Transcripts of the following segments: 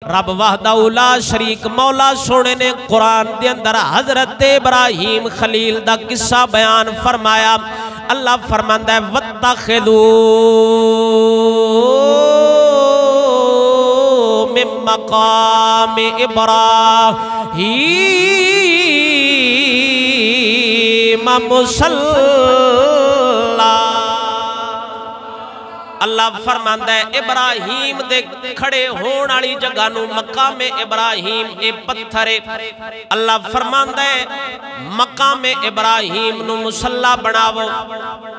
رب وحدہ لا شریک مولا سونے نے قرآن دے اندر حضرت ابراہیم خلیل دا قصہ بیان فرمایا اللہ فرماندا ہے وَاتَّخِذُوا مِن مَّقَامِ إِبْرَاهِيمَ مُصَلًّى اللہ فرماندا ہے ابراہیم دے کھڑے ہون والی جگہ نو مقام ابراہیم اے پتھر ہے اللہ فرماندا ہے مقام ابراہیم نو مصلی بناو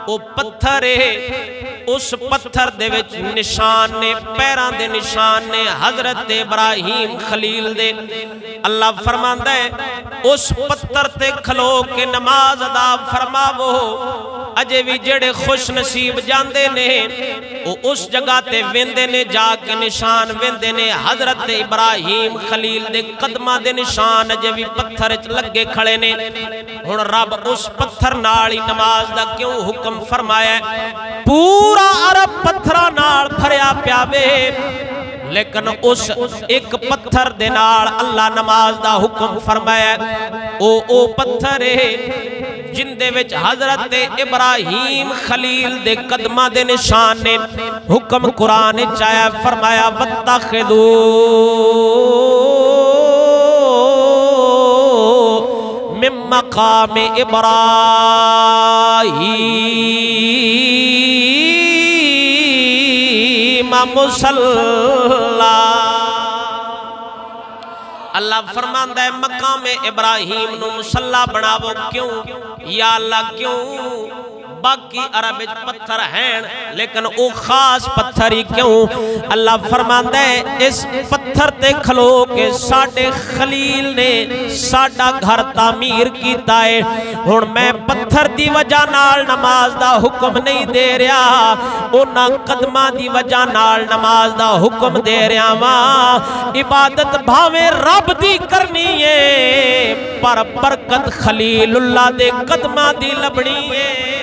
او پتھر ہے اس پتھر دے وچ نشان نے پیراں دے نشان نے حضرت ابراہیم خلیل دے اللہ فرماندا ہے اس پتھر تے کھلو کے نماز ادا فرماو اجے بھی جڑے خوش نصیب جاندے نے او اس جگہ تے ویندے نے جا کے نشان ویندے نے حضرت ابراہیم خلیل دے قدمہ دے نشان اجے بھی پتھر چ لگے کھڑے نے ہن رب اس پتھر نال ہی نماز دا کیوں حکم فرمایا ہے پورا عرب پتھراں نال بھریا پیا وے لیکن اس ایک پتھر دے نال اللہ نماز دا حکم فرمایا او پتھر ہے جن دے وچ حضرت ابراہیم خلیل دے قدمہ دے نشان نے حکم قرآن چایا فرمایا وَاتَّخِذُوا مِن مَّقَامِ إِبْرَاهِيمَ مُصَلًّى اللہ فرماندا ہے مقام ابراہیم نو مصلی بناو کیوں یا اللہ کیوں باقی عرب پتھر ہیں لیکن او خاص پتھر ہی کیوں اللہ فرماندا ہے اس پتھر تے کھلو کے ساڈے خلیل نے ساڈا گھر تعمیر کیتا ہے ہن میں پتھر دی وجہ نال نماز دا حکم نہیں دے رہا انہاں قدماں دی وجہ نال نماز دا حکم دے رہا واں عبادت بھاویں رب دی کرنی ہے پر برکت خلیل اللہ دے قدماں دی لبنی ہے